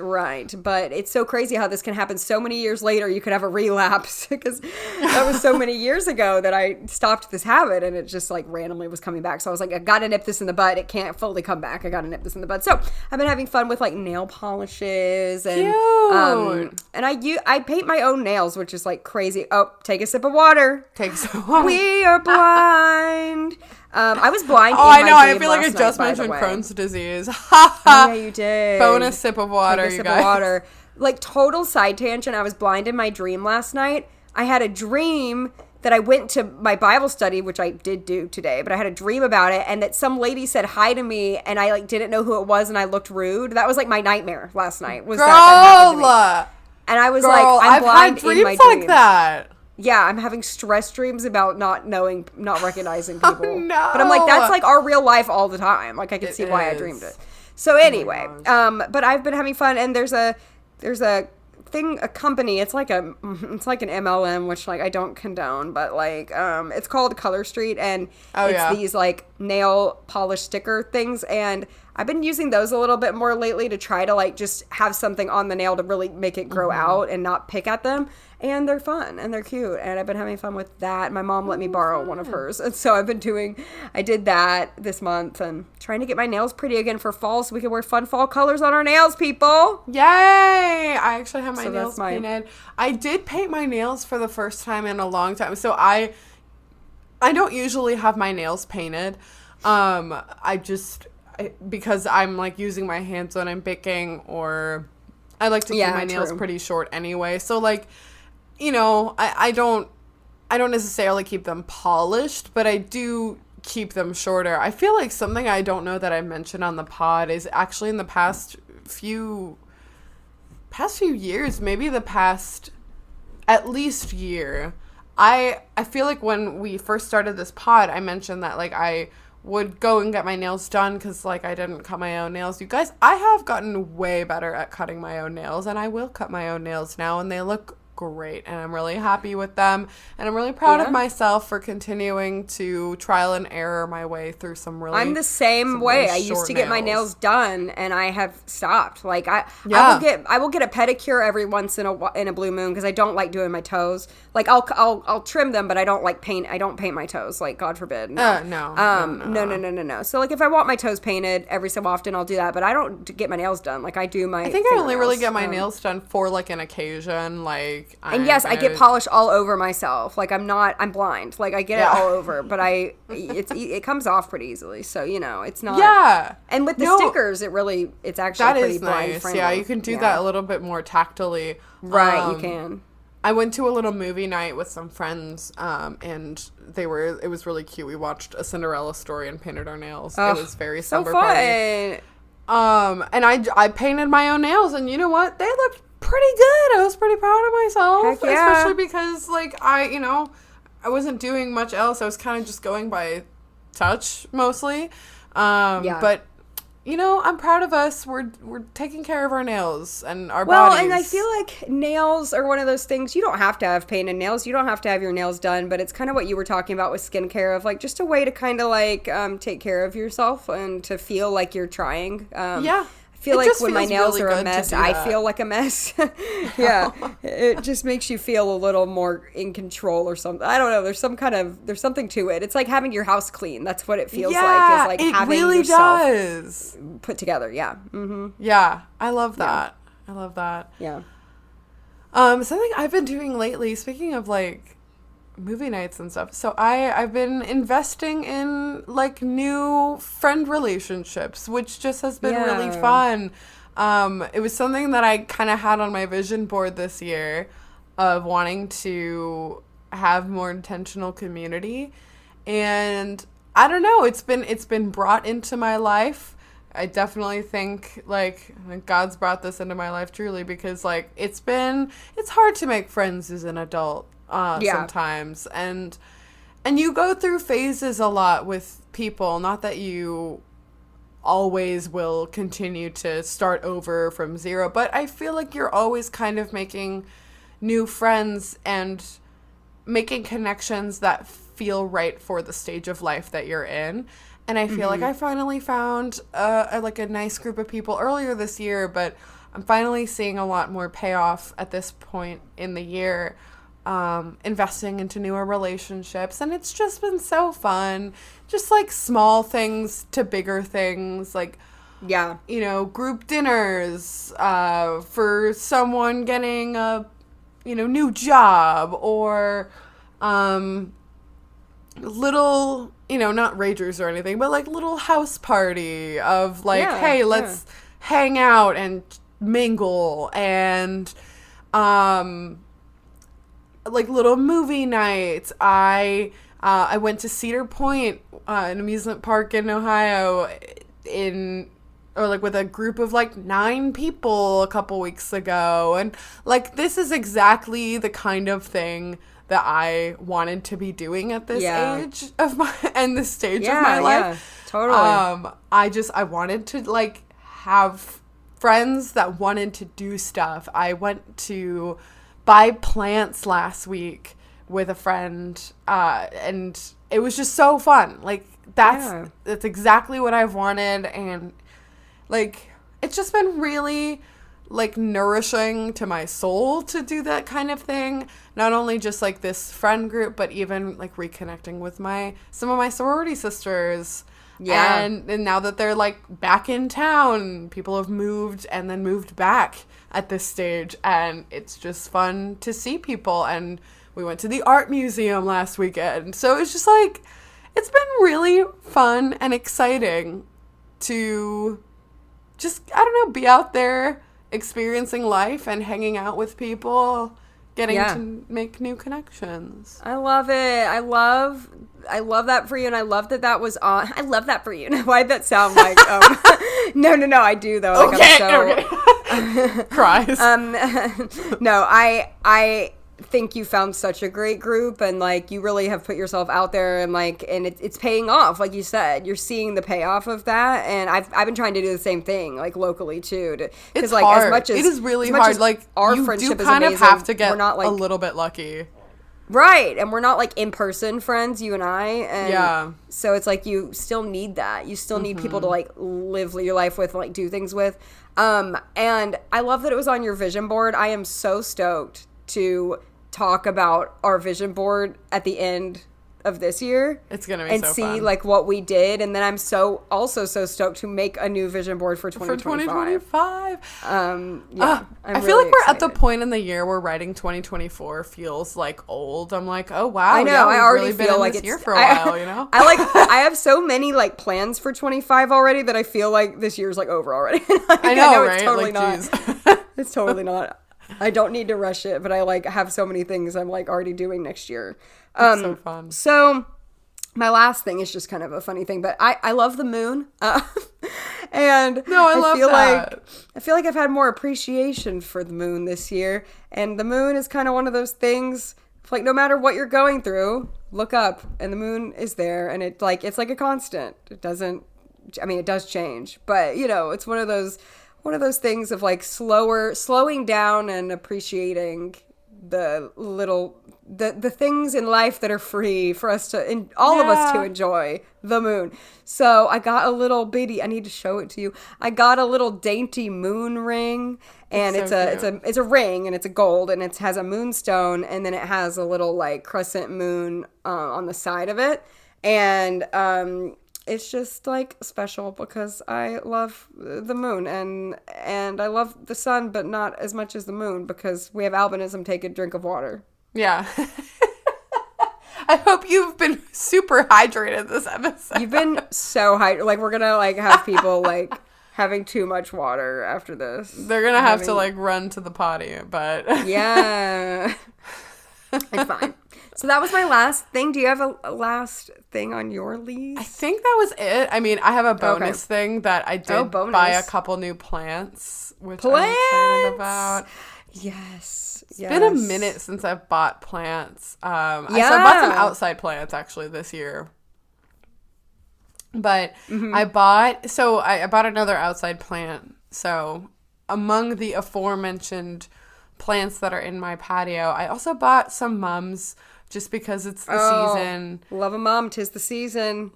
But it's so crazy how this can happen so many years later. You could have a relapse because that was so many years ago that I stopped this habit and it just like randomly was coming back. So I was like, I gotta nip this in the bud. It can't fully come back. I gotta nip this in the bud. So I've been having fun with like nail polishes. And I paint my own nails, which is like crazy. Oh, take a sip of water. We are blind. I was blind. Oh, I know. I feel like I just mentioned Crohn's disease. Yeah, you did. Bonus sip of water, you guys. Of water. Like total side tangent. I was blind in my dream last night. I had a dream that I went to my Bible study, which I did do today, but I had a dream about it, and that some lady said hi to me, and I like didn't know who it was, and I looked rude. That was like my nightmare last night. Was Girl, that happened to me. And I was like, I'm blind in my dreams like that. Yeah, I'm having stress dreams about not recognizing people. Oh, no. But I'm like, that's like our real life all the time. Like I can see why I dreamed it. So anyway, but I've been having fun, and there's a company, it's like an MLM, which like I don't condone, but like it's called Color Street, and these like nail polish sticker things, and I've been using those a little bit more lately to try to like just have something on the nail to really make it grow out and not pick at them. And they're fun and they're cute, and I've been having fun with that. My mom let me borrow one of hers, and so I did that this month and trying to get my nails pretty again for fall so we can wear fun fall colors on our nails, people. Yay! I actually have my nails painted. I did paint my nails for the first time in a long time. So I don't usually have my nails painted. Because I'm like using my hands when I'm baking, or I like to keep my nails pretty short anyway. So like, you know, I don't necessarily keep them polished, but I do keep them shorter. I feel like something I don't know that I mentioned on the pod is actually in the past few years, maybe the past at least year, I feel like when we first started this pod, I mentioned that like I would go and get my nails done because like I didn't cut my own nails. You guys, I have gotten way better at cutting my own nails, and I will cut my own nails now, and they look great, and I'm really happy with them, and I'm really proud of myself for continuing to trial and error my way through some really I'm the same way. I used to get my nails done, and I have stopped. Like I will get a pedicure every once in a blue moon because I don't like doing my toes. Like I'll trim them, but I don't like paint. I don't paint my toes. Like God forbid. No. No. So like if I want my toes painted every so often, I'll do that, but I don't get my nails done. Like I do my. I think I only really get my nails done for like an occasion, like. And yes, I get polish all over myself. Like I'm blind. Like I get it all over, but it comes off pretty easily. So, you know, it's not. Yeah. And with the stickers, it's actually pretty blind friendly. Yeah, you can do that a little bit more tactily. Right, you can. I went to a little movie night with some friends, and it was really cute. We watched A Cinderella Story and painted our nails. It was very slumber party. And I painted my own nails, and you know what? They looked pretty good. I was pretty proud of myself. Heck yeah. Especially because like I wasn't doing much else. I was kind of just going by touch mostly. But you know, I'm proud of us. We're taking care of our nails and our bodies. Well, and I feel like nails are one of those things. You don't have to have painted nails. You don't have to have your nails done. But it's kind of what you were talking about with skincare, of like just a way to kind of like take care of yourself and to feel like you're trying. I feel It like just when my feels nails really are a good to mess, do I that. feel like a mess. Yeah, it just makes you feel a little more in control or something. I don't know. There's something to it. It's like having your house clean. That's what it feels like. Is Yeah, like it having really yourself does. put together. Yeah. Yeah, I love Yeah. that. I love that. Yeah. Something I've been doing lately, speaking of like movie nights and stuff. So I've been investing in like new friend relationships, which just has been really Yeah. fun. It was something that I kind of had on my vision board this year of wanting to have more intentional community. And I don't know, it's been brought into my life. I definitely think like God's brought this into my life truly because like it's hard to make friends as an adult Yeah. sometimes, and you go through phases a lot with people, not that you always will continue to start over from zero, but I feel like you're always kind of making new friends and making connections that feel right for the stage of life that you're in. And I feel like I finally found like a nice group of people earlier this year, but I'm finally seeing a lot more payoff at this point in the year, investing into newer relationships. And it's just been so fun. Just like small things to bigger things, like, Yeah. you know, group dinners for someone getting a, you know, new job, or little, you know, not ragers or anything, but like little house party of like, Yeah, hey, let's hang out and mingle, and like little movie nights. I went to Cedar Point, an amusement park in Ohio, or like with a group of like 9 people a couple weeks ago, and like this is exactly the kind of thing that I wanted to be doing at this age of my and this stage of my life. Totally. I wanted to like have friends that wanted to do stuff. I went to buy plants last week with a friend, and it was just so fun. Like that's exactly what I've wanted, and like it's just been really like nourishing to my soul to do that kind of thing. Not only just like this friend group, but even like reconnecting with some of my sorority sisters. Yeah. And now that they're like back in town, people have moved and then moved back at this stage, and it's just fun to see people. And we went to the art museum last weekend. So it's just like it's been really fun and exciting to just, I don't know, be out there experiencing life and hanging out with people, getting to make new connections. I love it. I love that for you, and I love that was on. I love that for you. Why'd that sound like? No, I do though. Like, Okay. Cries. No, I think you found such a great group, and like you really have put yourself out there, and like, and it's paying off. Like you said, you're seeing the payoff of that, and I've been trying to do the same thing, like locally too. It's like hard. As much as it is really as much hard. as Like our you friendship do is kind of amazing, have to get we're not like a little bit lucky. Right, and we're not like in-person friends, you and I, and Yeah. so it's like you still need that. You still need people to like live your life with, like do things with. And I love that it was on your vision board. I am so stoked to talk about our vision board at the end of this year. It's gonna be and so see fun. like what we did, and then I'm also so stoked to make a new vision board for 2025. For 2025. I feel like we're at the point in the year where writing 2024 feels like old. I'm like, oh wow, I know. yeah, I we've already really been feel in like this it's year for a while, you know. I have so many like plans for 25 already that I feel like this year's like over already. Like, I know, it's right? totally Like, not. geez. It's totally not. I don't need to rush it, but I like have so many things I'm like already doing next year. It's so fun. So my last thing is just kind of a funny thing, but I love the moon. And No, I love feel that. I feel like I've had more appreciation for the moon this year. And the moon is kind of one of those things, like no matter what you're going through, look up and the moon is there, and it's like a constant. It does change, but you know, it's one of those things of like slowing down and appreciating the little the things in life that are free for us to all of us to enjoy, the moon. So I got a little bitty, I need to show it to you. I got a little dainty moon ring, and it's a ring, and it's a gold, and it has a moonstone, and then it has a little like crescent moon on the side of it. And it's just like special because I love the moon and I love the sun, but not as much as the moon because we have albinism. Take a drink of water. Yeah. I hope you've been super hydrated this episode. You've been so hydrated. Like, we're gonna like have people like having too much water after this. They're gonna have to like run to the potty, but yeah, it's fine. So that was my last thing. Do you have a last thing on your list? I think that was it. I mean, I have a bonus thing that I did buy a couple new plants, which I'm excited about. Yes. It's been a minute since I've bought plants. I bought some outside plants actually this year. But I bought another outside plant. So among the aforementioned plants that are in my patio, I also bought some mums just because it's the season. Love a mum. 'Tis the season.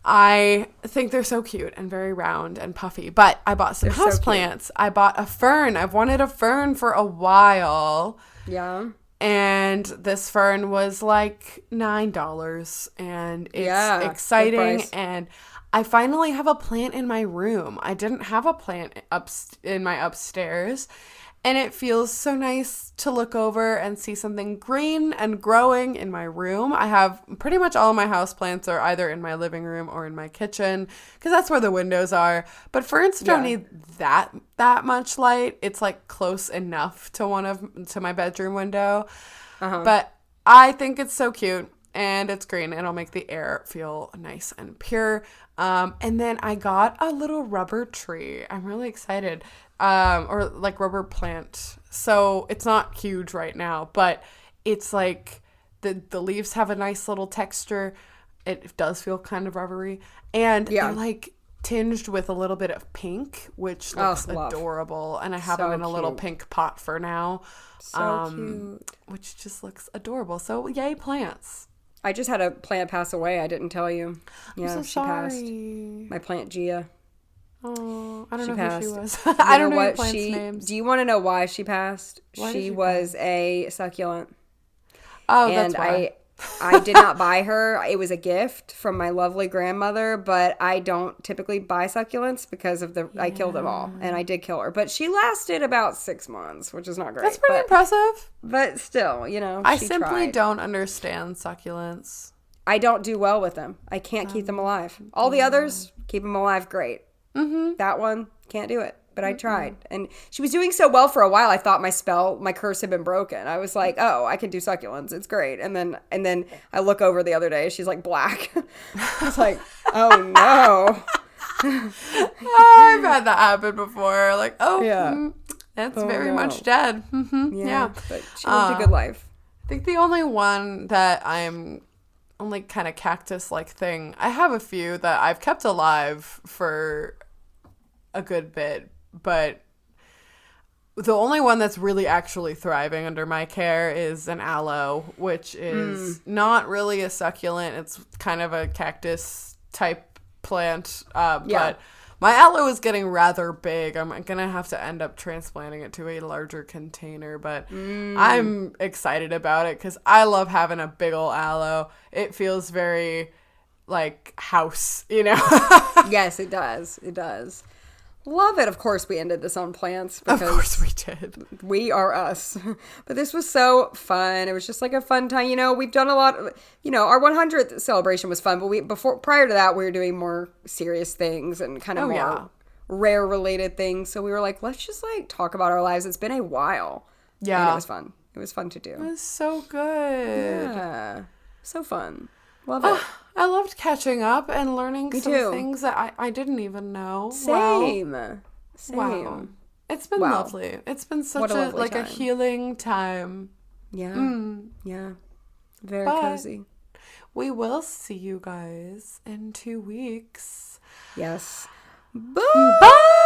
I think they're so cute and very round and puffy. But I bought some houseplants. I bought a fern. I've wanted a fern for a while. Yeah. And this fern was like $9. And it's exciting. And I finally have a plant in my room. I didn't have a plant in my upstairs. And it feels so nice to look over and see something green and growing in my room. I have pretty much all of my houseplants are either in my living room or in my kitchen because that's where the windows are. But ferns don't need that much light. It's like close enough to my bedroom window. But I think it's so cute and it's green. It'll make the air feel nice and pure. And then I got a little rubber tree. I'm really excited. Or like rubber plant. So it's not huge right now, but it's like the leaves have a nice little texture. It does feel kind of rubbery. And they're like tinged with a little bit of pink, which looks adorable. And I have them in a little pink pot for now. So cute. Which just looks adorable. So yay, plants. I just had a plant pass away. I didn't tell you. Yeah, I'm so she sorry. passed. My plant Gia. Oh, I don't know who she was. I don't know what plants' names. Do you want to know why she passed? She was a succulent. Oh, and that's why. I did not buy her. It was a gift from my lovely grandmother, but I don't typically buy succulents because of I killed them all, and I did kill her. But she lasted about 6 months, which is not great. That's pretty impressive. But still, I simply don't understand succulents. I don't do well with them. I can't keep them alive. All the others, keep them alive great. That one, can't do it. But I tried. And she was doing so well for a while, I thought my curse had been broken. I was like, oh, I can do succulents. It's great. And then I look over the other day, she's like black. I was like, oh no. I've had that happen before. Like, that's very much dead. Yeah. But she lived a good life. I think the only one that only kind of cactus-like thing. I have a few that I've kept alive for a good bit, but the only one that's really actually thriving under my care is an aloe, which is not really a succulent. It's kind of a cactus type plant, but my aloe is getting rather big. I'm going to have to end up transplanting it to a larger container, but I'm excited about it because I love having a big ol' aloe. It feels very like house, Yes, it does. It does. Love it. Of course, we ended this on plants. Because of course we did. We are us. But this was so fun. It was just like a fun time. We've done a lot. Our 100th celebration was fun. But prior to that, we were doing more serious things and kind of more rare related things. So we were like, let's just like talk about our lives. It's been a while. Yeah. And it was fun. It was fun to do. It was so good. Yeah. So fun. Love it. I loved catching up and learning some things that I didn't even know. Same. Wow. It's been lovely. It's been such a healing time. Yeah. Yeah. Very cozy. We will see you guys in 2 weeks. Yes. Bye.